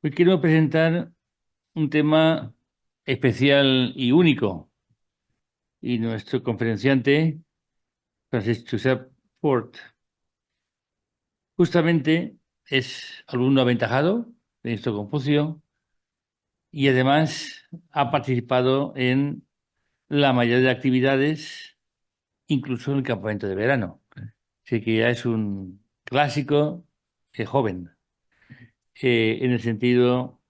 Hoy quiero presentar un tema especial y único. Y nuestro conferenciante, Francis Josep Fort, justamente es alumno aventajado de Instituto Confucio y además ha participado en la mayoría de actividades, incluso en el campamento de verano. Así que ya es un clásico joven, en el sentido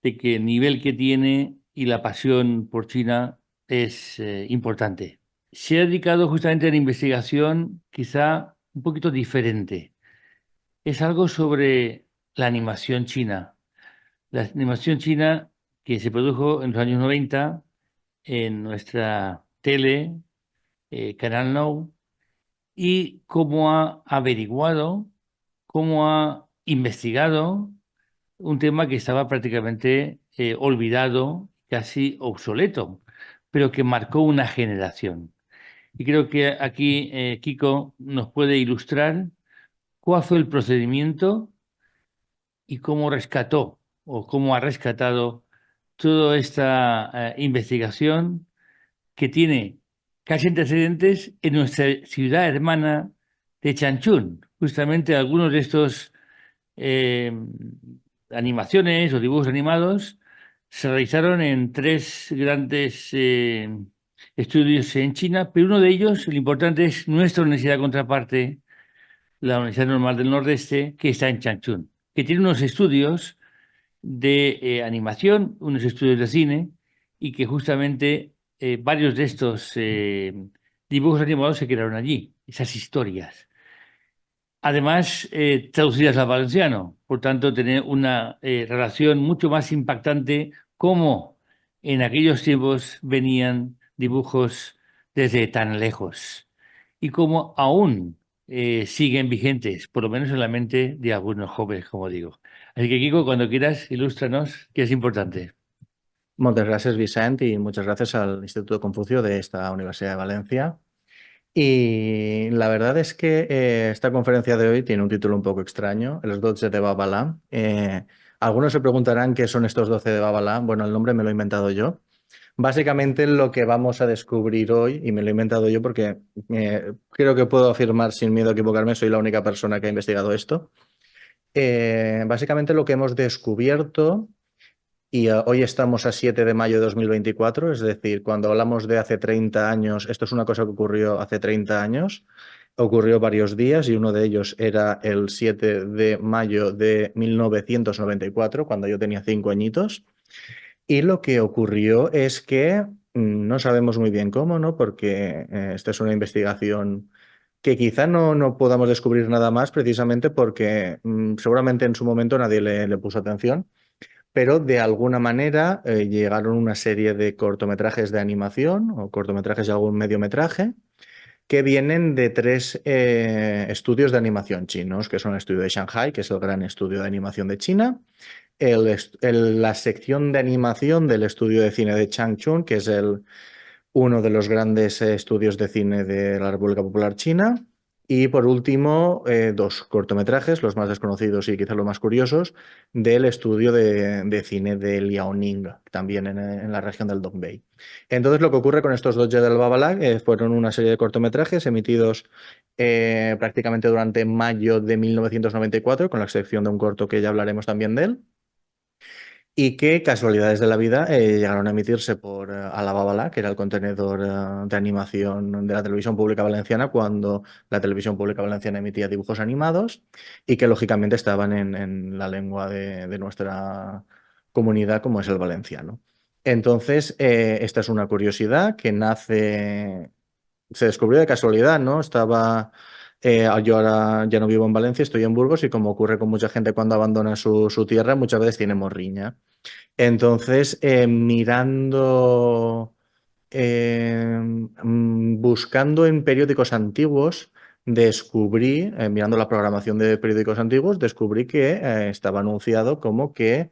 de que el nivel que tiene y la pasión por China es importante. Se ha dedicado justamente a la investigación quizá un poquito diferente. Es algo sobre la animación china. La animación china que se produjo en los años 90 en nuestra tele, Canal Now, y cómo ha averiguado, cómo ha investigado un tema que estaba prácticamente olvidado, casi obsoleto, pero que marcó una generación. Y creo que aquí Kiko nos puede ilustrar cuál fue el procedimiento y cómo rescató o cómo ha rescatado toda esta investigación que tiene casi antecedentes en nuestra ciudad hermana de Changchun. Justamente algunos de estos eh, animaciones o dibujos animados se realizaron en tres grandes estudios en China, pero uno de ellos, el importante, es nuestra universidad contraparte, la Universidad Normal del Nordeste, que está en Changchun, que tiene unos estudios de animación, unos estudios de cine, y que justamente varios de estos dibujos animados se crearon allí, esas historias. Además, traducidas al valenciano, por tanto, tener una relación mucho más impactante como en aquellos tiempos venían dibujos desde tan lejos y cómo aún siguen vigentes, por lo menos en la mente de algunos jóvenes, como digo. Así que, Kiko, cuando quieras, ilústranos, que es importante. Muchas gracias, Vicent, y muchas gracias al Instituto Confucio de esta Universidad de Valencia. Y la verdad es que esta conferencia de hoy tiene un título un poco extraño, Los 12 de Babalá. Algunos se preguntarán qué son estos 12 de Babalá. Bueno, el nombre me lo he inventado yo. Básicamente lo que vamos a descubrir hoy, y me lo he inventado yo porque creo que puedo afirmar sin miedo a equivocarme, soy la única persona que ha investigado esto. Básicamente lo que hemos descubierto. Y hoy estamos a 7 de mayo de 2024, es decir, cuando hablamos de hace 30 años, esto es una cosa que ocurrió hace 30 años, ocurrió varios días y uno de ellos era el 7 de mayo de 1994, cuando yo tenía 5 añitos. Y lo que ocurrió es que no sabemos muy bien cómo, ¿no? Porque esta es una investigación que quizá no podamos descubrir nada más precisamente porque seguramente en su momento nadie le puso atención, pero de alguna manera llegaron una serie de cortometrajes de animación o cortometrajes de algún mediometraje que vienen de tres estudios de animación chinos, que son el estudio de Shanghai, que es el gran estudio de animación de China, la sección de animación del estudio de cine de Changchun, que es uno de los grandes estudios de cine de la República Popular China. Y por último, dos cortometrajes, los más desconocidos y quizás los más curiosos, del estudio de cine de Liaoning, también en la región del Dongbei. Entonces, lo que ocurre con estos dos del Babalag fueron una serie de cortometrajes emitidos prácticamente durante mayo de 1994, con la excepción de un corto que ya hablaremos también de él. Y que casualidades de la vida llegaron a emitirse por Alababala, que era el contenedor de animación de la televisión pública valenciana, cuando la televisión pública valenciana emitía dibujos animados y que lógicamente estaban en la lengua de nuestra comunidad, como es el valenciano. Entonces, esta es una curiosidad que nace, se descubrió de casualidad, ¿no? Yo ahora ya no vivo en Valencia, estoy en Burgos y como ocurre con mucha gente cuando abandona su tierra, muchas veces tiene morriña. Entonces, buscando en periódicos antiguos, mirando la programación de periódicos antiguos, descubrí que estaba anunciado como que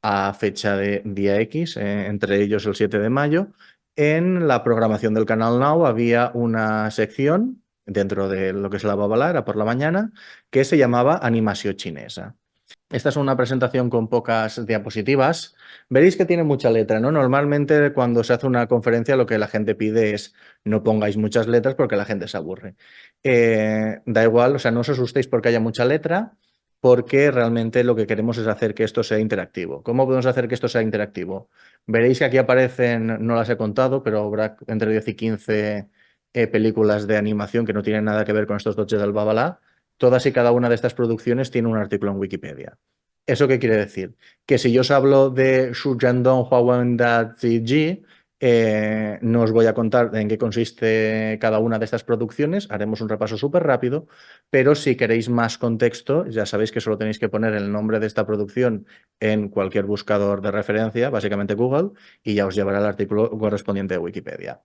a fecha de día X, entre ellos el 7 de mayo, en la programación del canal Now había una sección dentro de lo que es la Babalá, era por la mañana, que se llamaba Animación Chinesa. Esta es una presentación con pocas diapositivas. Veréis que tiene mucha letra, ¿no? Normalmente cuando se hace una conferencia lo que la gente pide es no pongáis muchas letras porque la gente se aburre. Da igual, o sea, no os asustéis porque haya mucha letra, porque realmente lo que queremos es hacer que esto sea interactivo. ¿Cómo podemos hacer que esto sea interactivo? Veréis que aquí aparecen, no las he contado, pero habrá entre 10 y 15 películas de animación que no tienen nada que ver con estos doches del Babalá. Todas y cada una de estas producciones tiene un artículo en Wikipedia. ¿Eso qué quiere decir? Que si yo os hablo de Shu Jiandong Huawen Da Ji, no os voy a contar en qué consiste cada una de estas producciones, haremos un repaso súper rápido, pero si queréis más contexto, ya sabéis que solo tenéis que poner el nombre de esta producción en cualquier buscador de referencia, básicamente Google, y ya os llevará el artículo correspondiente de Wikipedia.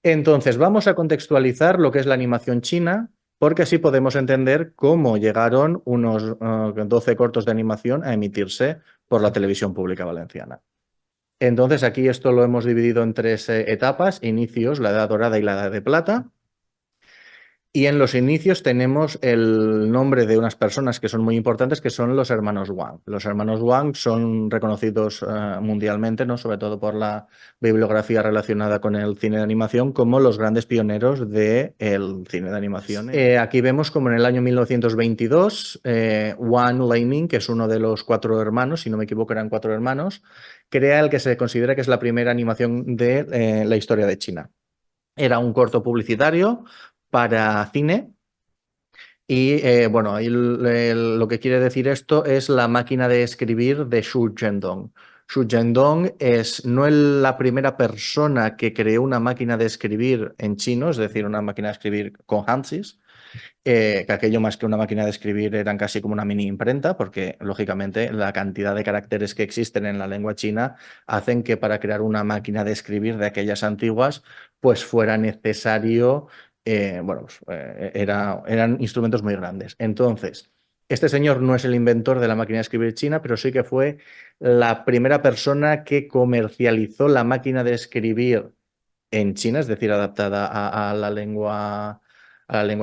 Entonces, vamos a contextualizar lo que es la animación china, porque así podemos entender cómo llegaron unos 12 cortos de animación a emitirse por la televisión pública valenciana. Entonces, aquí esto lo hemos dividido en tres etapas: inicios, la edad dorada y la edad de plata. Y en los inicios tenemos el nombre de unas personas que son muy importantes, que son los hermanos Wang. Los hermanos Wang son reconocidos mundialmente, ¿no? Sobre todo por la bibliografía relacionada con el cine de animación, como los grandes pioneros del cine de animación. Aquí vemos como en el año 1922, Wang Leining, que es uno de los cuatro hermanos, si no me equivoco eran cuatro hermanos, crea el que se considera que es la primera animación de la historia de China. Era un corto publicitario para cine. Y bueno, ahí lo que quiere decir esto es la máquina de escribir de Xu Zhendong. Xu Zhendong es no la primera persona que creó una máquina de escribir en chino, es decir, una máquina de escribir con Hansis, que aquello más que una máquina de escribir eran casi como una mini imprenta, porque lógicamente la cantidad de caracteres que existen en la lengua china hacen que para crear una máquina de escribir de aquellas antiguas, pues fuera necesario, bueno, pues, eran instrumentos muy grandes. Entonces, este señor no es el inventor de la máquina de escribir china, pero sí que fue la primera persona que comercializó la máquina de escribir en China, es decir, adaptada a la lengua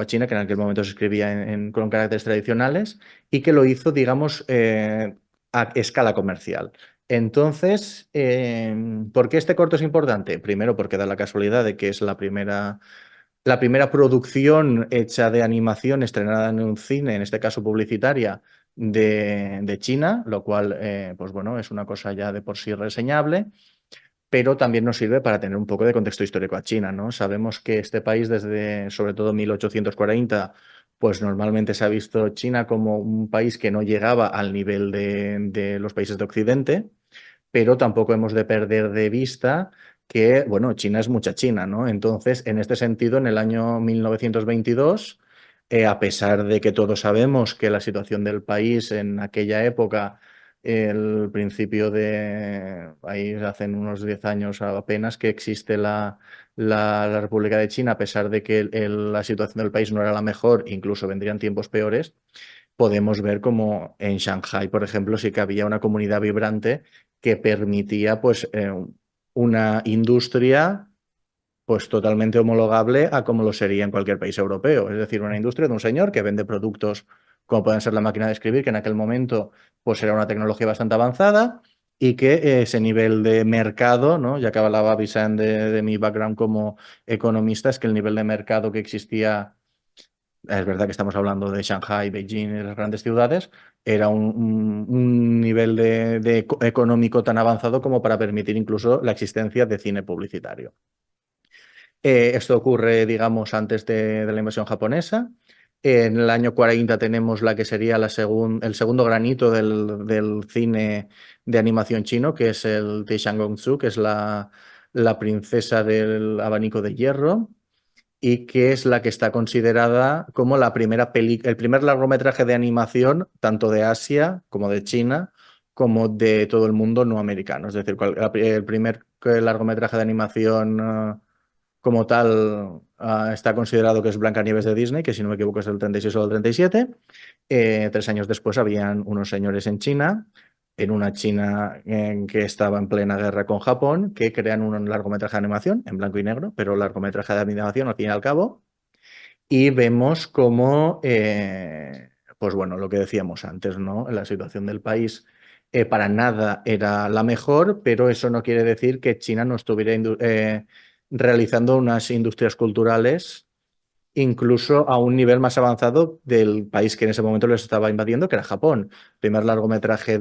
china, que en aquel momento se escribía con caracteres tradicionales, y que lo hizo, digamos, a escala comercial. Entonces, ¿por qué este corto es importante? Primero, porque da la casualidad de que es la primera producción hecha de animación estrenada en un cine, en este caso publicitaria, de China, lo cual, pues bueno, es una cosa ya de por sí reseñable, pero también nos sirve para tener un poco de contexto histórico a China, ¿no? Sabemos que este país desde, sobre todo 1840, pues normalmente se ha visto China como un país que no llegaba al nivel de los países de Occidente, pero tampoco hemos de perder de vista que, bueno, China es mucha China, ¿no? Entonces, en este sentido, en el año 1922, a pesar de que todos sabemos que la situación del país en aquella época, el principio de, ahí hacen unos 10 años apenas que existe la República de China, a pesar de que la situación del país no era la mejor, incluso vendrían tiempos peores, podemos ver como en Shanghái, por ejemplo, sí que había una comunidad vibrante que permitía pues una industria pues totalmente homologable a como lo sería en cualquier país europeo. Es decir, una industria de un señor que vende productos como pueden ser la máquina de escribir, que en aquel momento pues era una tecnología bastante avanzada y que ese nivel de mercado, ¿no? Ya que hablaba Vicent de mi background como economista, es que el nivel de mercado que existía, es verdad que estamos hablando de Shanghai, Beijing y las grandes ciudades, era un nivel económico tan avanzado como para permitir incluso la existencia de cine publicitario. Esto ocurre, digamos, antes de la invasión japonesa. En el año 40 tenemos la que sería el segundo granito del cine de animación chino, que es el Tzu, que es la princesa del abanico de hierro, y que es la que está considerada como el primer largometraje de animación, tanto de Asia como de China, como de todo el mundo no americano. Es decir, el primer largometraje de animación como tal está considerado que es Blancanieves de Disney, que si no me equivoco es del 36 o del 37. 3 años después habían unos señores en China, en una China que estaba en plena guerra con Japón, que crean un largometraje de animación en blanco y negro, pero largometraje de animación al fin y al cabo, y vemos cómo pues bueno, lo que decíamos antes, ¿no? La situación del país para nada era la mejor, pero eso no quiere decir que China no estuviera realizando unas industrias culturales incluso a un nivel más avanzado del país que en ese momento les estaba invadiendo, que era Japón. El primer largometraje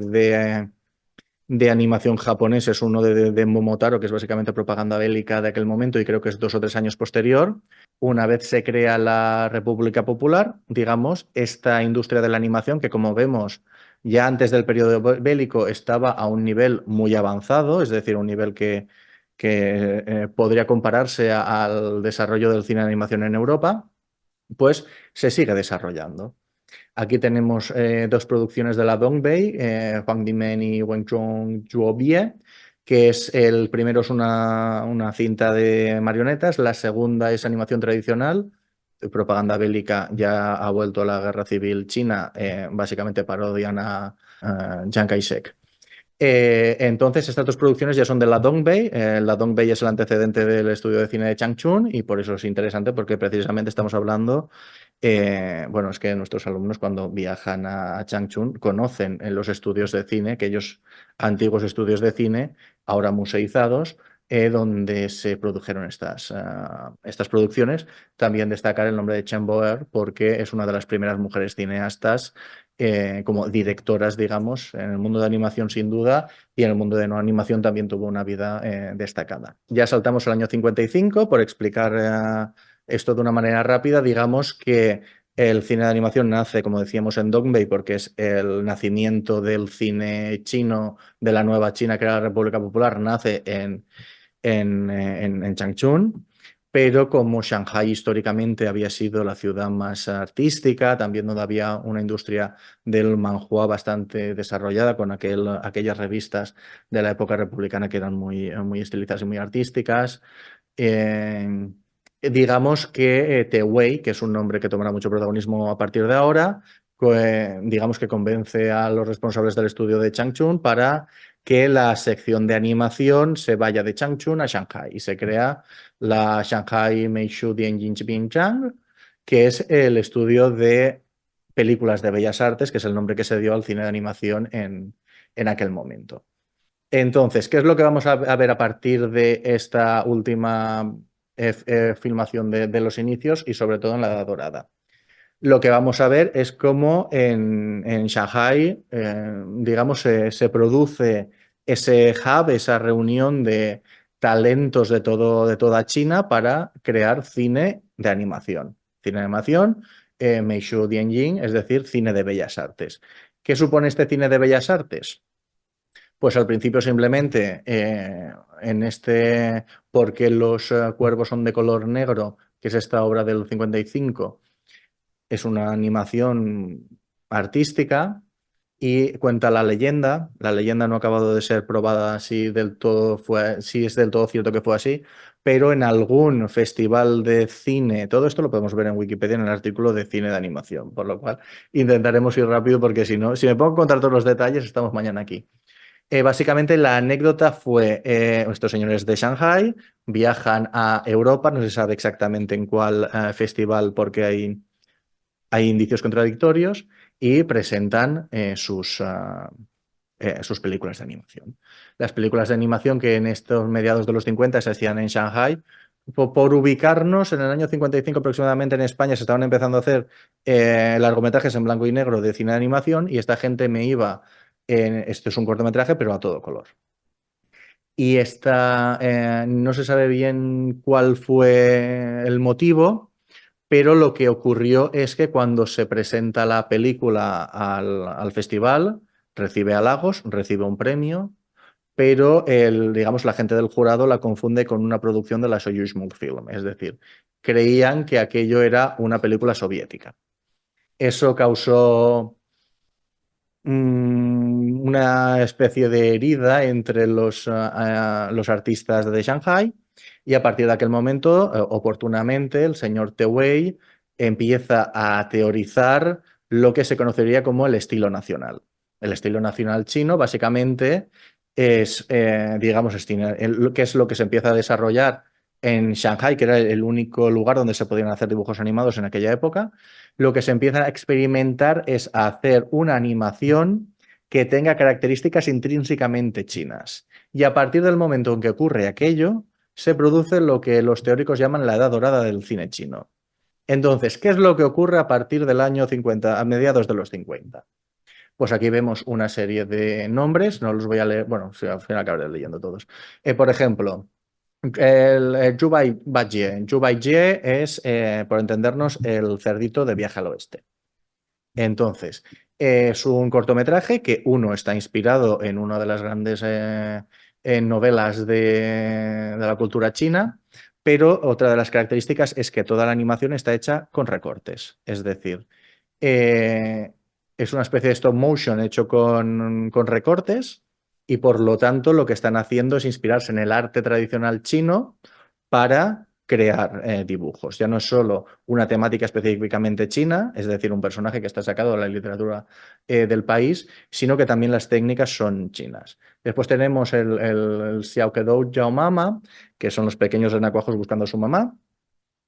de animación japonés es uno de Momotaro, que es básicamente propaganda bélica de aquel momento y creo que es 2 o 3 años posterior. Una vez se crea la República Popular, digamos, esta industria de la animación, que como vemos ya antes del periodo bélico estaba a un nivel muy avanzado, es decir, un nivel que podría compararse al desarrollo del cine de animación en Europa, pues se sigue desarrollando. Aquí tenemos 2 producciones de la Dongbei, Huang Dimen y Wenchong Juobie, que es el primero es una cinta de marionetas, la segunda es animación tradicional, propaganda bélica, ya ha vuelto la guerra civil china, básicamente parodian a Chiang Kai-shek. Entonces, estas 2 producciones ya son de la Dongbei. La Dongbei es el antecedente del estudio de cine de Changchun y por eso es interesante porque precisamente estamos hablando, bueno, es que nuestros alumnos cuando viajan a Changchun conocen en los estudios de cine, aquellos antiguos estudios de cine, ahora museizados, donde se produjeron estas producciones. También destacar el nombre de Chen Boer porque es una de las primeras mujeres cineastas como directoras, digamos, en el mundo de animación sin duda y en el mundo de no animación también tuvo una vida destacada. Ya saltamos al año 55 por explicar esto de una manera rápida, digamos que el cine de animación nace, como decíamos, en Dongbei porque es el nacimiento del cine chino, de la nueva China que era la República Popular, nace en Changchun, pero como Shanghái históricamente había sido la ciudad más artística, también donde había una industria del manhua bastante desarrollada, con aquellas revistas de la época republicana que eran muy estilizadas y muy artísticas. Eh, digamos que Te Wei, que es un nombre que tomará mucho protagonismo a partir de ahora, digamos que convence a los responsables del estudio de Changchun para que la sección de animación se vaya de Changchun a Shanghai y se crea la Shanghai Meishu Dianjingbingzhang, que es el estudio de películas de bellas artes, que es el nombre que se dio al cine de animación en aquel momento. Entonces, ¿qué es lo que vamos a ver a partir de esta última filmación de los inicios y sobre todo en la Edad Dorada? Lo que vamos a ver es cómo en Shanghai, digamos, se produce ese hub, esa reunión de talentos de toda China para crear cine de animación. Cine de animación, Meishu Dianjing, es decir, cine de bellas artes. ¿Qué supone este cine de bellas artes? Pues al principio simplemente porque los cuervos son de color negro, que es esta obra del 55, es una animación artística y cuenta la leyenda no ha acabado de ser probada si es del todo cierto que fue así, pero en algún festival de cine, todo esto lo podemos ver en Wikipedia en el artículo de cine de animación, por lo cual intentaremos ir rápido porque si no, si me pongo a contar todos los detalles, estamos mañana aquí. Básicamente la anécdota fue, estos señores de Shanghai viajan a Europa, no se sabe exactamente en cuál festival porque hay indicios contradictorios y presentan sus películas de animación. Las películas de animación que en estos mediados de los 50 se hacían en Shanghai, por ubicarnos, en el año 55 aproximadamente en España se estaban empezando a hacer largometrajes en blanco y negro de cine de animación y esta gente me iba, esto es un cortometraje, pero a todo color. Y no se sabe bien cuál fue el motivo, pero lo que ocurrió es que cuando se presenta la película al festival, recibe halagos, recibe un premio, pero digamos, la gente del jurado la confunde con una producción de la Soyuz Film, es decir, creían que aquello era una película soviética. Eso causó una especie de herida entre los artistas de Shanghai y a partir de aquel momento, oportunamente, el señor Te Wei empieza a teorizar lo que se conocería como el estilo nacional. El estilo nacional chino básicamente es, digamos, que es lo que se empieza a desarrollar en Shanghai, que era el único lugar donde se podían hacer dibujos animados en aquella época, lo que se empieza a experimentar es a hacer una animación que tenga características intrínsecamente chinas. Y a partir del momento en que ocurre aquello, se produce lo que los teóricos llaman la edad dorada del cine chino. Entonces, ¿qué es lo que ocurre a partir del año 50, a mediados de los 50? Pues aquí vemos una serie de nombres, no los voy a leer, bueno, sí, al final acabaré leyendo todos. Por ejemplo, el Zhu Baijie. Zhu Baijie es, por entendernos, el cerdito de Viaje al Oeste. Entonces, es un cortometraje que uno está inspirado en una de las grandes novelas de la cultura china, pero otra de las características es que toda la animación está hecha con recortes. Es decir, eh, es una especie de stop motion hecho con recortes y por lo tanto lo que están haciendo es inspirarse en el arte tradicional chino para crear dibujos. Ya no es solo una temática específicamente china, es decir, un personaje que está sacado de la literatura del país, sino que también las técnicas son chinas. Después tenemos el Xiaoquedou Yao Mama, que son los pequeños renacuajos buscando a su mamá,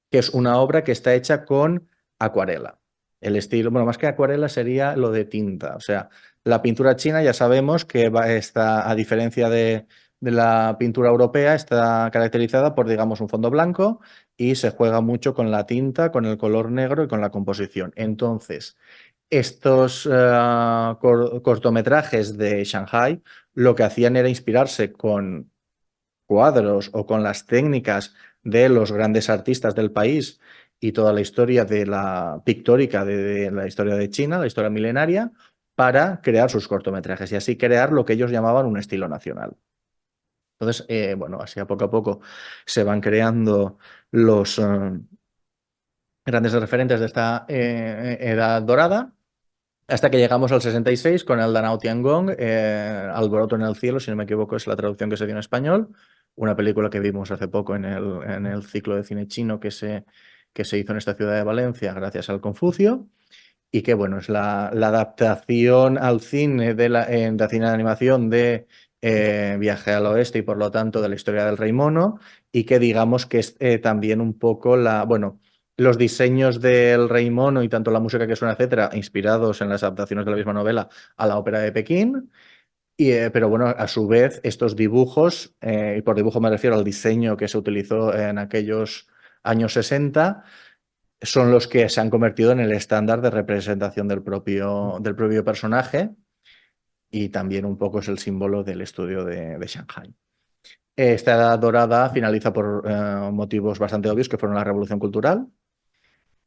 que es una obra que está hecha con acuarela. El estilo, bueno, más que acuarela sería lo de tinta. O sea, la pintura china ya sabemos que está, a diferencia de la pintura europea, está caracterizada por, digamos, un fondo blanco y se juega mucho con la tinta, con el color negro y con la composición. Entonces, estos cortometrajes de Shanghai lo que hacían era inspirarse con cuadros o con las técnicas de los grandes artistas del país y toda la historia de la pictórica de la historia de China, la historia milenaria, para crear sus cortometrajes y así crear lo que ellos llamaban un estilo nacional. Entonces, bueno, así a poco se van creando los grandes referentes de esta edad dorada. Hasta que llegamos al 66 con el Danao Tiangong, Alboroto en el cielo, si no me equivoco, es la traducción que se dio en español. Una película que vimos hace poco en el ciclo de cine chino que se hizo en esta ciudad de Valencia gracias al Confucio. Y que, bueno, es la adaptación al cine de cine de animación de Viaje al Oeste y por lo tanto de la historia del Rey Mono. Y que digamos que es también un poco bueno, los diseños del Rey Mono y tanto la música que suena, etcétera, inspirados en las adaptaciones de la misma novela a la ópera de Pekín. Pero bueno, a su vez, estos dibujos, y por dibujo me refiero al diseño que se utilizó en aquellos años 60, son los que se han convertido en el estándar de representación del propio personaje y también un poco es el símbolo del estudio de Shanghai. Esta edad dorada finaliza por motivos bastante obvios que fueron la revolución cultural.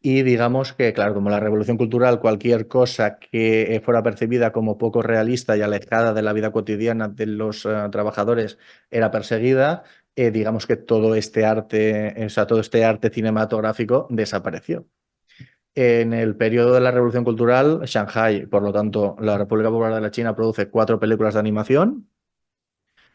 Y digamos que, claro, como la revolución cultural, cualquier cosa que fuera percibida como poco realista y alejada de la vida cotidiana de los trabajadores era perseguida, digamos que todo este arte, o sea, todo este arte cinematográfico desapareció. En el periodo de la revolución cultural, Shanghai, por lo tanto, la República Popular de la China produce 4 películas de animación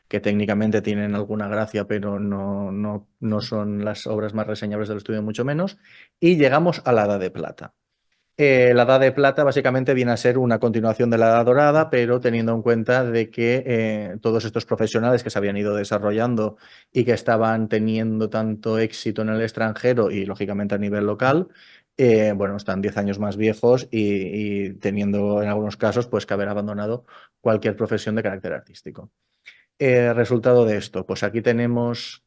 que técnicamente tienen alguna gracia, pero no son las obras más reseñables del estudio, mucho menos. Y llegamos a la Edad de Plata. La Edad de Plata básicamente viene a ser una continuación de la Edad Dorada, pero teniendo en cuenta de que todos estos profesionales que se habían ido desarrollando y que estaban teniendo tanto éxito en el extranjero y lógicamente a nivel local, bueno, están 10 años más viejos y teniendo en algunos casos pues que haber abandonado cualquier profesión de carácter artístico. Resultado de esto, pues aquí tenemos,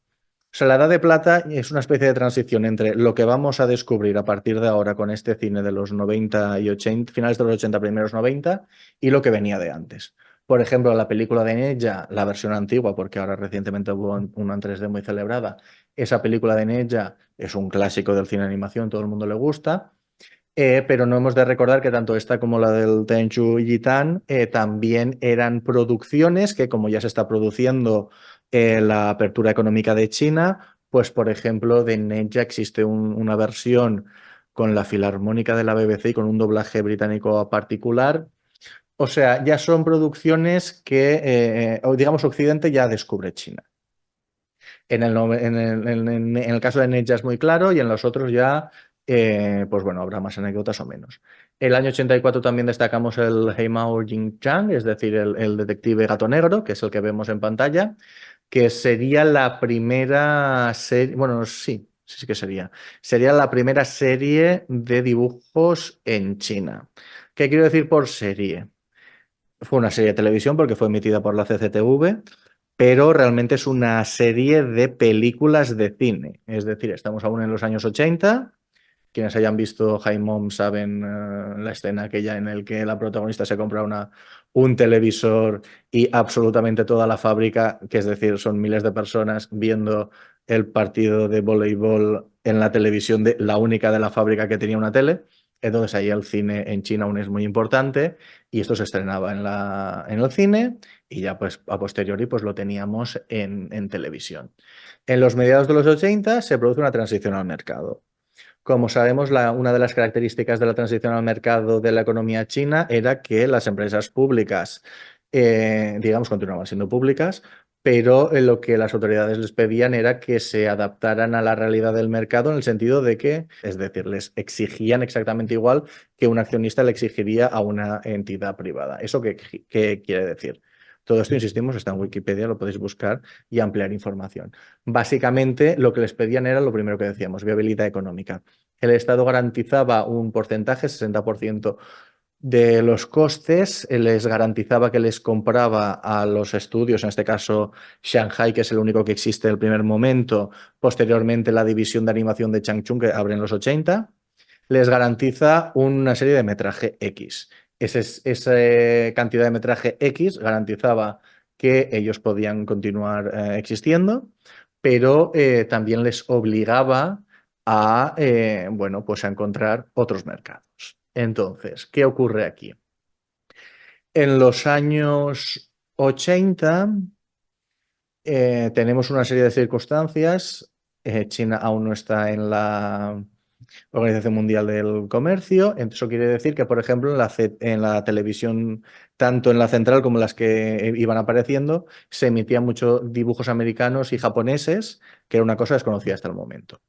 o sea, la Edad de Plata es una especie de transición entre lo que vamos a descubrir a partir de ahora con este cine de los 90 y 80, finales de los 80, primeros 90, y lo que venía de antes. Por ejemplo, la película de Neja, la versión antigua, porque ahora recientemente hubo una en 3D muy celebrada, esa película de Neja es un clásico del cine de animación, todo el mundo le gusta. Pero no hemos de recordar que tanto esta como la del Tenchu Yitan también eran producciones que, como ya se está produciendo la apertura económica de China, pues por ejemplo de Neja existe una versión con la Filarmónica de la BBC y con un doblaje británico particular. O sea, ya son producciones que, digamos, Occidente ya descubre China. En el caso de Neja es muy claro y en los otros ya, pues bueno, habrá más anécdotas o menos. El año 84 también destacamos el Heimao Jing Chang, es decir, el detective gato negro, que es el que vemos en pantalla. que sería la primera serie, bueno, sí, sí que sería la primera serie de dibujos en China. ¿Qué quiero decir por serie? Fue una serie de televisión porque fue emitida por la CCTV, pero realmente es una serie de películas de cine. Es decir, estamos aún en los años 80. Quienes hayan visto High Mom saben la escena aquella en la que la protagonista se compra un televisor y absolutamente toda la fábrica, que es decir, son miles de personas viendo el partido de voleibol en la televisión de la única de la fábrica que tenía una tele. Entonces ahí el cine en China aún es muy importante y esto se estrenaba en el cine y ya pues a posteriori pues lo teníamos en televisión. En los mediados de los 80 se produce una transición al mercado. Como sabemos, una de las características de la transición al mercado de la economía china era que las empresas públicas, digamos, continuaban siendo públicas, pero lo que las autoridades les pedían era que se adaptaran a la realidad del mercado en el sentido de que, es decir, les exigían exactamente igual que un accionista le exigiría a una entidad privada. ¿Eso qué quiere decir? Todo esto, insistimos, está en Wikipedia, lo podéis buscar y ampliar información. Básicamente, lo que les pedían era lo primero que decíamos, viabilidad económica. El Estado garantizaba un porcentaje, 60% de los costes, les garantizaba que les compraba a los estudios, en este caso Shanghai, que es el único que existe en el primer momento, posteriormente la división de animación de Changchun, que abre en los 80, les garantiza una serie de metraje X. Esa cantidad de metraje X garantizaba que ellos podían continuar existiendo, pero también les obligaba a, bueno, pues a encontrar otros mercados. Entonces, ¿qué ocurre aquí? En los años 80 tenemos una serie de circunstancias. China aún no está en la Organización Mundial del Comercio. Eso quiere decir que, por ejemplo, en la televisión, tanto en la central como en las que iban apareciendo, se emitían muchos dibujos americanos y japoneses, que era una cosa desconocida hasta el momento.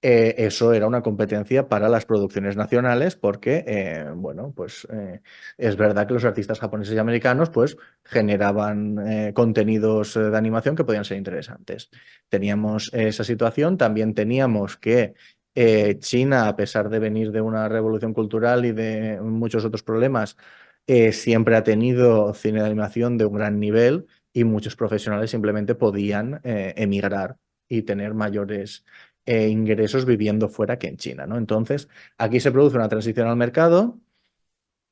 Eso era una competencia para las producciones nacionales porque, bueno, pues es verdad que los artistas japoneses y americanos pues generaban contenidos de animación que podían ser interesantes. Teníamos esa situación, también teníamos que China, a pesar de venir de una revolución cultural y de muchos otros problemas, siempre ha tenido cine de animación de un gran nivel y muchos profesionales simplemente podían emigrar y tener mayores ingresos viviendo fuera que en China, ¿no? Entonces, aquí se produce una transición al mercado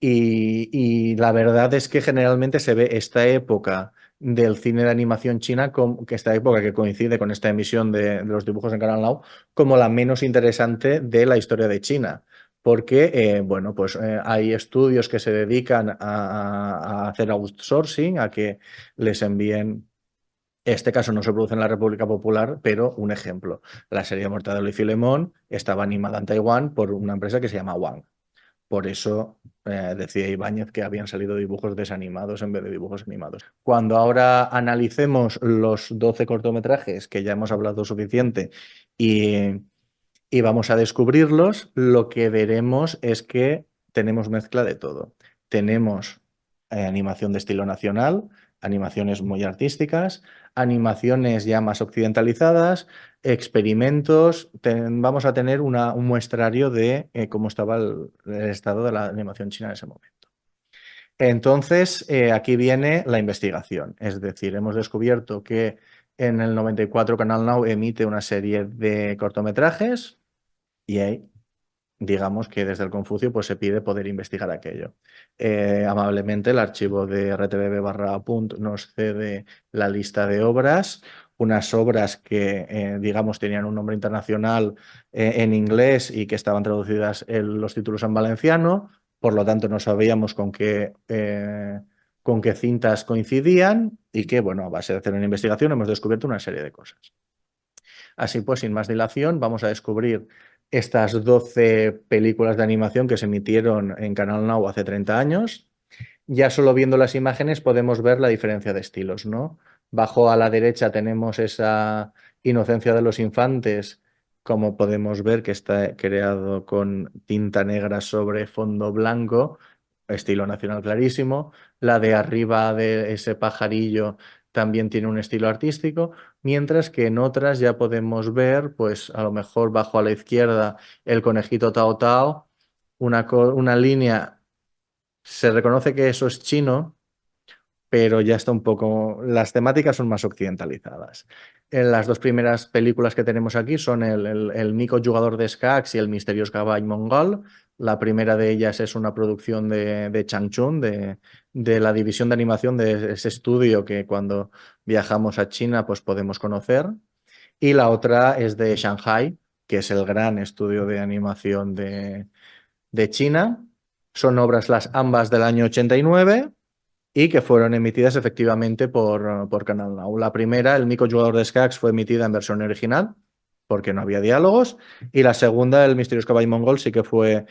y la verdad es que generalmente se ve esta época del cine de animación china, que esta época que coincide con esta emisión de los dibujos en Canal Now, como la menos interesante de la historia de China. Porque, bueno, pues hay estudios que se dedican a hacer outsourcing, a que les envíen este caso no se produce en la República Popular, pero un ejemplo. La serie Mortadelo y Filemón estaba animada en Taiwán por una empresa que se llama Wang. Por eso decía Ibáñez que habían salido dibujos desanimados en vez de dibujos animados. Cuando ahora analicemos los 12 cortometrajes, que ya hemos hablado suficiente, y, y vamos a descubrirlos, lo que veremos es que tenemos mezcla de todo. Tenemos animación de estilo nacional, animaciones muy artísticas, animaciones ya más occidentalizadas, experimentos. Vamos a tener un muestrario de cómo estaba el estado de la animación china en ese momento. Entonces, aquí viene la investigación. Es decir, hemos descubierto que en el 94 Canal Now emite una serie de cortometrajes y ahí, digamos que desde el Confucio pues, se pide poder investigar aquello. Amablemente el archivo de rtbb/punt nos cede la lista de obras, unas obras que, digamos, tenían un nombre internacional en inglés y que estaban traducidas en los títulos en valenciano, por lo tanto no sabíamos con qué cintas coincidían y que, bueno, a base de hacer una investigación hemos descubierto una serie de cosas. Así pues, sin más dilación, vamos a descubrir estas 12 películas de animación que se emitieron en Canal Now hace 30 años. Ya solo viendo las imágenes podemos ver la diferencia de estilos, ¿no? Bajo a la derecha tenemos esa inocencia de los infantes, como podemos ver que está creado con tinta negra sobre fondo blanco, estilo nacional clarísimo. La de arriba de ese pajarillo también tiene un estilo artístico, mientras que en otras ya podemos ver, pues a lo mejor bajo a la izquierda, el conejito Tao Tao, una línea, se reconoce que eso es chino, pero ya está un poco, las temáticas son más occidentalizadas. En las dos primeras películas que tenemos aquí son el Nico jugador de escacs y el misterioso cavall mongol. La primera de ellas es una producción de Changchun, de la división de animación de ese estudio que cuando viajamos a China pues podemos conocer. Y la otra es de Shanghai, que es el gran estudio de animación de China. Son obras las ambas del año 89 y que fueron emitidas efectivamente por Canal Now. La primera, el Mico Jugador de Escacs, fue emitida en versión original, porque no había diálogos, y la segunda, el Misterios Cavall Mongol, sí que fue,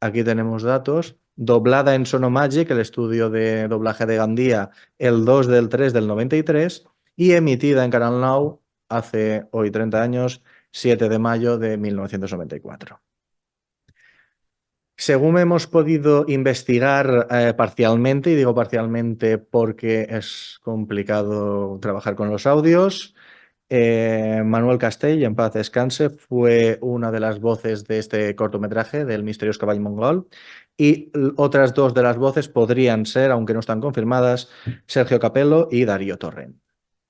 aquí tenemos datos, doblada en Sonomagic, el estudio de doblaje de Gandía, el 2 del 3 del 93, y emitida en Canal Now hace hoy 30 años, 7 de mayo de 1994. Según hemos podido investigar parcialmente, y digo parcialmente porque es complicado trabajar con los audios, Manuel Castell, en paz descanse, fue una de las voces de este cortometraje del Misterioso Cavall Mongol, y otras dos de las voces podrían ser, aunque no están confirmadas, Sergio Capello y Darío Torrent.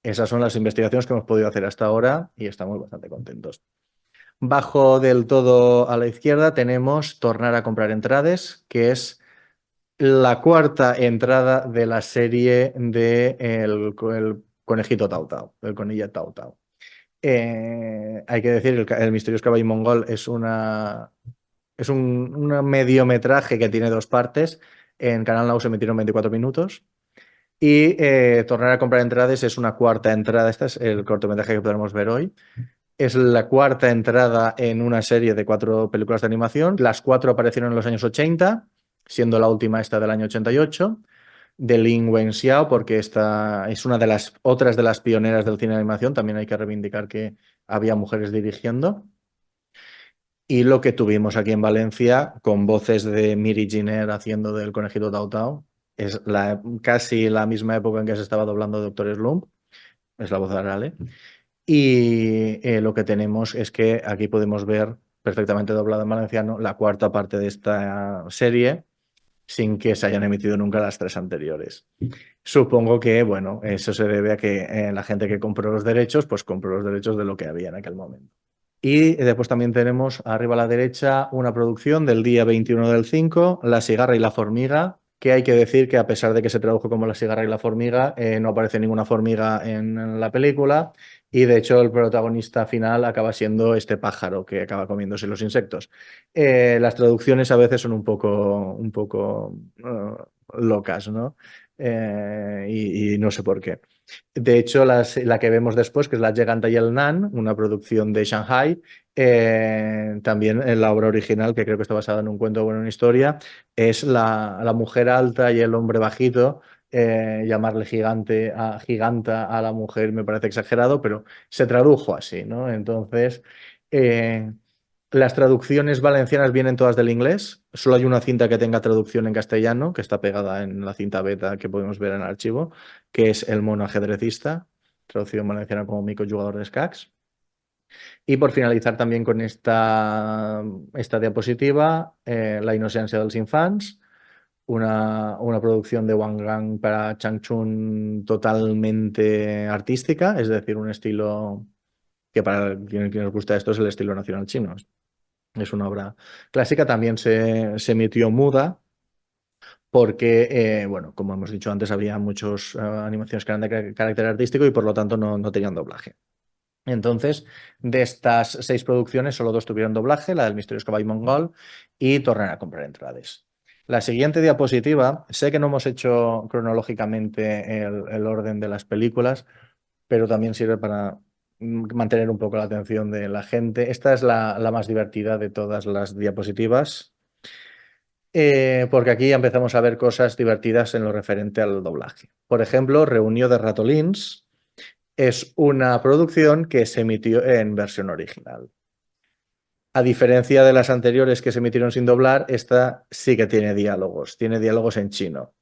Esas son las investigaciones que hemos podido hacer hasta ahora y estamos bastante contentos. Bajo del todo a la izquierda tenemos Tornar a comprar entrades, que es la cuarta entrada de la serie de el conejito Tao Tao, el conilla Tao Tao. Hay que decir que el Misterioso Caballo Mongol es un mediometraje que tiene dos partes. En Canal Now se emitieron 24 minutos. Y Tornar a comprar entradas es una cuarta entrada. Este es el cortometraje que podremos ver hoy. Es la cuarta entrada en una serie de 4 películas de animación. Las 4 aparecieron en los años 80, siendo la última esta del año 88, de Lin Wenxiao, porque esta es una de las otras de las pioneras del cine de animación. También hay que reivindicar que había mujeres dirigiendo. Y lo que tuvimos aquí en Valencia, con voces de Miri Giner haciendo del conejito Tao Tao, es casi la misma época en que se estaba doblando Doctor Slump, es la voz de Arale. Y lo que tenemos es que aquí podemos ver perfectamente doblado en valenciano la cuarta parte de esta serie sin que se hayan emitido nunca las 3 anteriores. Supongo que, bueno, eso se debe a que la gente que compró los derechos, pues compró los derechos de lo que había en aquel momento. Y después también tenemos arriba a la derecha una producción del día 21 del 5, La cigarra y la formiga, que hay que decir que a pesar de que se tradujo como La cigarra y la formiga, no aparece ninguna formiga en la película y de hecho el protagonista final acaba siendo este pájaro que acaba comiéndose los insectos. Las traducciones a veces son un poco locas, ¿no? Y no sé por qué. De hecho, la que vemos después, que es La Giganta y el Nan, una producción de Shanghai, también en la obra original, que creo que está basada en un cuento o en una historia, es la mujer alta y el hombre bajito. Llamarle giganta a la mujer me parece exagerado, pero se tradujo así, ¿no? Entonces, eh, las traducciones valencianas vienen todas del inglés. Solo hay una cinta que tenga traducción en castellano, que está pegada en la cinta beta que podemos ver en el archivo, que es El mono ajedrecista, traducido en valenciano como Mico jugador de escacs. Y por finalizar también con esta diapositiva, La inocencia dels infants, una producción de Wang Gang para Changchun totalmente artística, es decir, un estilo que para quien nos gusta esto es el estilo nacional chino. Es una obra clásica, también se emitió muda porque, bueno, como hemos dicho antes, había muchas animaciones que eran de carácter artístico y por lo tanto no tenían doblaje. Entonces, de estas 6 producciones, solo 2 tuvieron doblaje, la del Misterioso Cavall Mongol y Tornar a comprar entrades. La siguiente diapositiva, sé que no hemos hecho cronológicamente el orden de las películas, pero también sirve para mantener un poco la atención de la gente. Esta es la más divertida de todas las diapositivas, porque aquí ya empezamos a ver cosas divertidas en lo referente al doblaje. Por ejemplo, Reunió de Ratolins es una producción que se emitió en versión original. A diferencia de las anteriores que se emitieron sin doblar, esta sí que tiene diálogos en chino.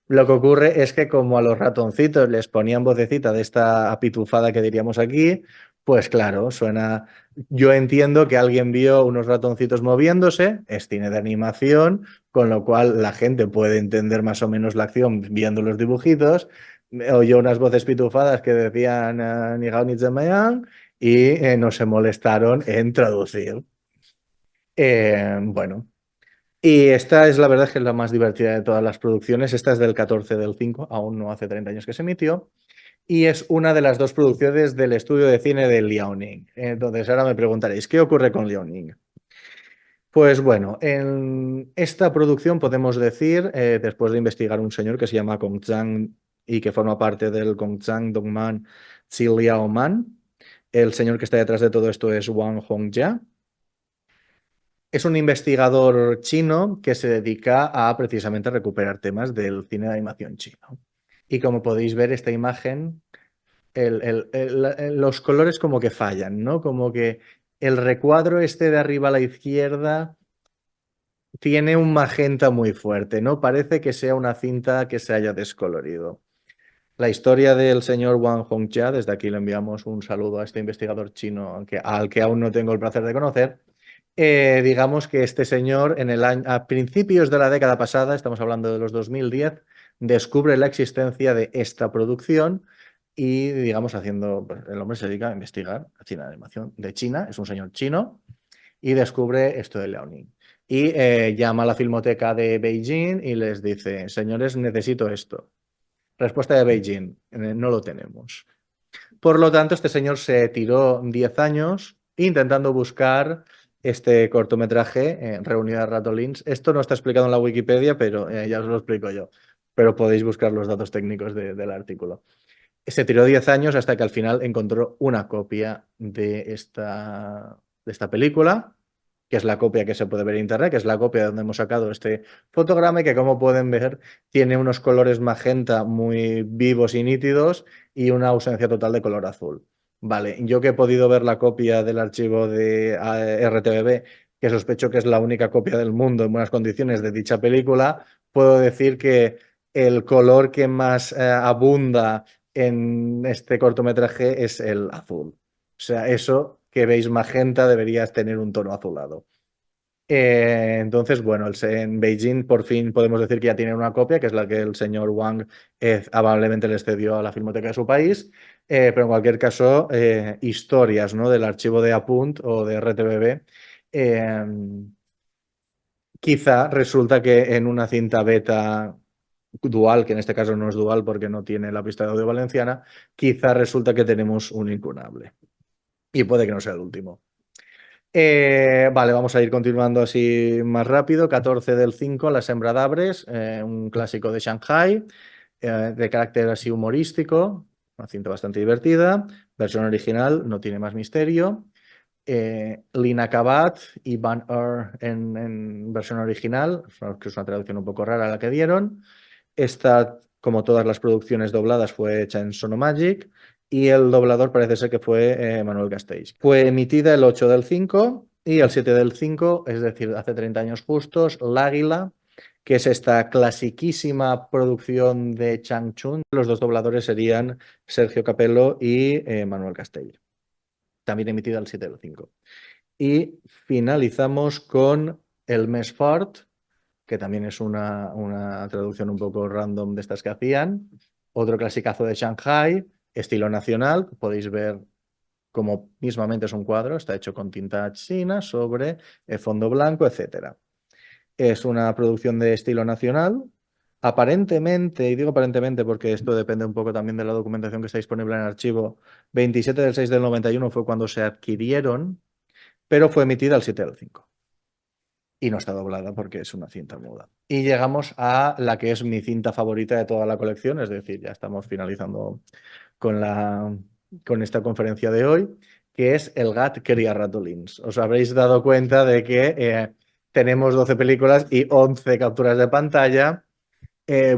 Lo que ocurre es que como a los ratoncitos les ponían vocecita de esta apitufada que diríamos aquí, pues claro, suena... Yo entiendo que alguien vio unos ratoncitos moviéndose, es cine de animación, con lo cual la gente puede entender más o menos la acción viendo los dibujitos. Oyó unas voces pitufadas que decían ni gao ni zemayang y no se molestaron en traducir. Bueno. Y esta es la verdad que es la más divertida de todas las producciones. Esta es del 14/5, aún no hace 30 años que se emitió. Y es una de las dos producciones del estudio de cine de Liaoning. Entonces ahora me preguntaréis, ¿qué ocurre con Liaoning? Pues bueno, en esta producción podemos decir, después de investigar un señor que se llama Gong Zhang y que forma parte del Gongchang Dongman Ziliaoman, el señor que está detrás de todo esto es Wang Hongjia. Es un investigador chino que se dedica a precisamente recuperar temas del cine de animación chino. Y como podéis ver, esta imagen, los colores como que fallan, ¿no? Como que el recuadro este de arriba a la izquierda tiene un magenta muy fuerte, ¿no? Parece que sea una cinta que se haya descolorido. La historia del señor Wang Hongxia, desde aquí le enviamos un saludo a este investigador chino, al que aún no tengo el placer de conocer. Digamos que este señor a principios de la década pasada, estamos hablando de los 2010, descubre la existencia de esta producción y, digamos, pues, el hombre se dedica a investigar cine de animación de China, es un señor chino y descubre esto de Liaoning. Y llama a la Filmoteca de Beijing y les dice, señores, necesito esto. Respuesta de Beijing, no lo tenemos. Por lo tanto, este señor se tiró 10 años intentando buscar este cortometraje Reunida de Ratolins. Esto no está explicado en la Wikipedia, pero ya os lo explico yo. Pero podéis buscar los datos técnicos del artículo. Se tiró 10 años hasta que al final encontró una copia de esta película, que es la copia que se puede ver en internet, que es la copia de donde hemos sacado este fotograma y que, como pueden ver, tiene unos colores magenta muy vivos y nítidos y una ausencia total de color azul. Vale, yo que he podido ver la copia del archivo de RTBB, que sospecho que es la única copia del mundo en buenas condiciones de dicha película, puedo decir que el color que más abunda en este cortometraje es el azul. O sea, eso que veis magenta debería tener un tono azulado. Entonces, bueno, en Beijing por fin podemos decir que ya tienen una copia, que es la que el señor Wang amablemente les cedió a la Filmoteca de su país. Pero en cualquier caso, historias, ¿no?, del archivo de Apunt o de RTBB. Quizá resulta que en una cinta beta dual, que en este caso no es dual porque no tiene la pista de audio valenciana, quizá resulta que tenemos un incunable. Y puede que no sea el último. Vale, vamos a ir continuando así más rápido. 14/5, La Sembra d'Arbres, un clásico de Shanghai, de carácter así humorístico, una cinta bastante divertida. Versión original, no tiene más misterio. L'Inacabat y Van en versión original, que es una traducción un poco rara la que dieron. Esta, como todas las producciones dobladas, fue hecha en Sonomagic y el doblador parece ser que fue Manuel Castells. Fue emitida el 8/5 y el 7/5, es decir, hace 30 años justos, L'Águila, que es esta clasiquísima producción de Chang Chun. Los dos dobladores serían Sergio Capello y Manuel Castells. También emitida el 7/5. Y finalizamos con El Mes Fort, que también es una traducción un poco random de estas que hacían. Otro clasicazo de Shanghai, estilo nacional, podéis ver como mismamente es un cuadro, está hecho con tinta china sobre fondo blanco, etc. Es una producción de estilo nacional. Aparentemente, y digo aparentemente porque esto depende un poco también de la documentación que está disponible en el archivo, 27/6/91 fue cuando se adquirieron, pero fue emitida el 7/5 y no está doblada porque es una cinta muda. Y llegamos a la que es mi cinta favorita de toda la colección, es decir, ya estamos finalizando con esta conferencia de hoy, que es El Gat cría ratolins. Os habréis dado cuenta de que tenemos 12 películas y 11 capturas de pantalla.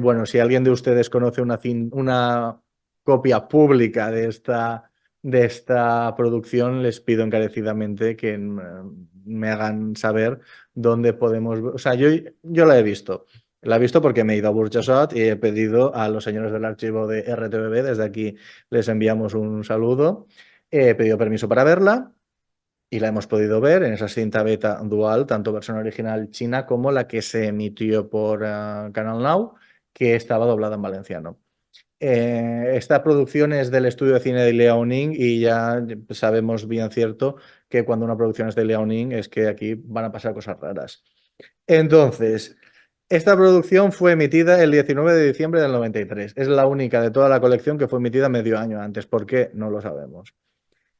Bueno, si alguien de ustedes conoce una copia pública de esta producción, les pido encarecidamente que me hagan saber dónde podemos... O sea, yo la he visto. La he visto porque me he ido a Burjasot y he pedido a los señores del archivo de RTBB, desde aquí les enviamos un saludo, he pedido permiso para verla y la hemos podido ver en esa cinta beta dual, tanto versión original china como la que se emitió por Canal Now, que estaba doblada en valenciano. Esta producción es del estudio de cine de Liaoning y ya sabemos bien cierto que cuando una producción es de Liaoning es que aquí van a pasar cosas raras. Entonces, esta producción fue emitida el 19 de diciembre del 93. Es la única de toda la colección que fue emitida medio año antes. ¿Por qué? No lo sabemos.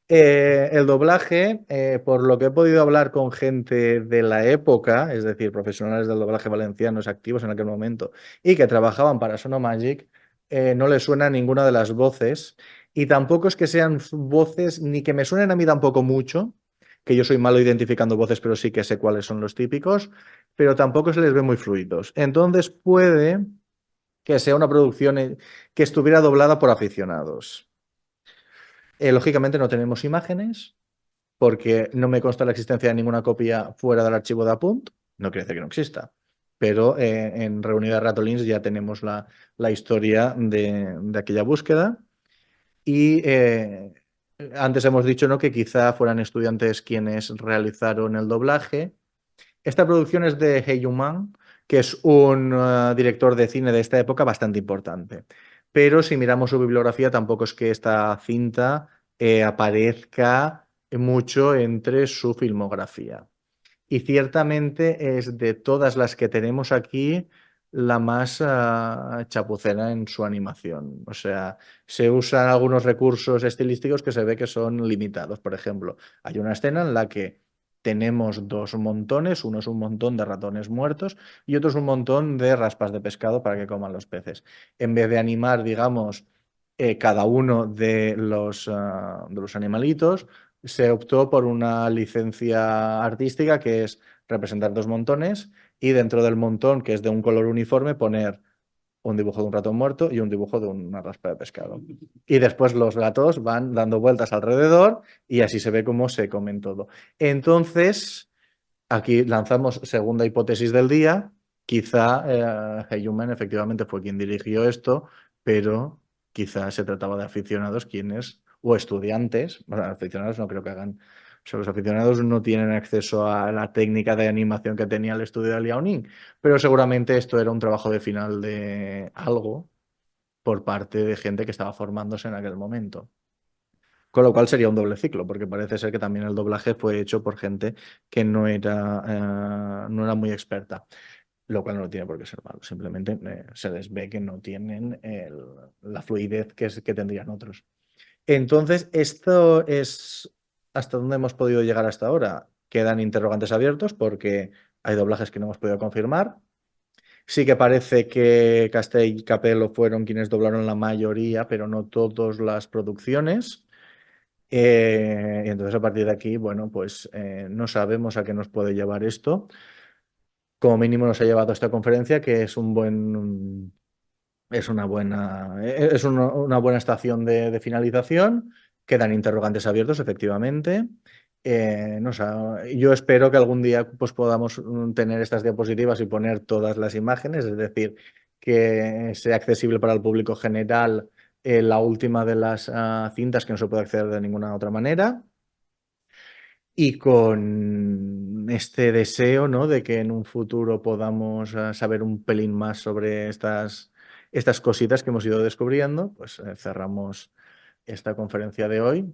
El doblaje, por lo que he podido hablar con gente de la época, es decir, profesionales del doblaje valencianos activos en aquel momento y que trabajaban para Sonomagic, no les suena ninguna de las voces y tampoco es que sean voces ni que me suenen a mí tampoco mucho, que yo soy malo identificando voces, pero sí que sé cuáles son los típicos, pero tampoco se les ve muy fluidos. Entonces puede que sea una producción que estuviera doblada por aficionados. Lógicamente no tenemos imágenes porque no me consta la existencia de ninguna copia fuera del archivo de Apunt, no quiere decir que no exista, pero en Reunida de Ratolins ya tenemos la historia de aquella búsqueda y antes hemos dicho, ¿no?, que quizá fueran estudiantes quienes realizaron el doblaje. Esta producción es de He Yuman, que es un director de cine de esta época bastante importante. Pero si miramos su bibliografía, tampoco es que esta cinta aparezca mucho entre su filmografía. Y ciertamente es de todas las que tenemos aquí la más chapucera en su animación. O sea, se usan algunos recursos estilísticos que se ve que son limitados. Por ejemplo, hay una escena en la que tenemos dos montones, uno es un montón de ratones muertos y otro es un montón de raspas de pescado para que coman los peces. En vez de animar, digamos, cada uno de los animalitos, se optó por una licencia artística que es representar dos montones y dentro del montón, que es de un color uniforme, poner un dibujo de un ratón muerto y un dibujo de una raspa de pescado. Y después los gatos van dando vueltas alrededor y así se ve cómo se comen todo. Entonces, aquí lanzamos segunda hipótesis del día. Quizá Heyuman efectivamente fue quien dirigió esto, pero quizá se trataba de aficionados quienes, o estudiantes, bueno, aficionados no creo que hagan, o sea, los aficionados no tienen acceso a la técnica de animación que tenía el estudio de Liaoning, pero seguramente esto era un trabajo de final de algo por parte de gente que estaba formándose en aquel momento. Con lo cual sería un doble ciclo, porque parece ser que también el doblaje fue hecho por gente que no era muy experta, lo cual no tiene por qué ser malo, simplemente se les ve que no tienen la fluidez que tendrían otros. Entonces, esto es hasta dónde hemos podido llegar hasta ahora. Quedan interrogantes abiertos porque hay doblajes que no hemos podido confirmar. Sí que parece que Castell y Capello fueron quienes doblaron la mayoría, pero no todas las producciones. Y entonces a partir de aquí, bueno, pues no sabemos a qué nos puede llevar esto. Como mínimo nos ha llevado a esta conferencia, que es una buena estación de finalización. Quedan interrogantes abiertos, efectivamente. No sé, yo espero que algún día pues, podamos tener estas diapositivas y poner todas las imágenes, es decir, que sea accesible para el público general la última de las cintas que no se puede acceder de ninguna otra manera. Y con este deseo, ¿no?, de que en un futuro podamos saber un pelín más sobre estas cositas que hemos ido descubriendo, pues cerramos esta conferencia de hoy.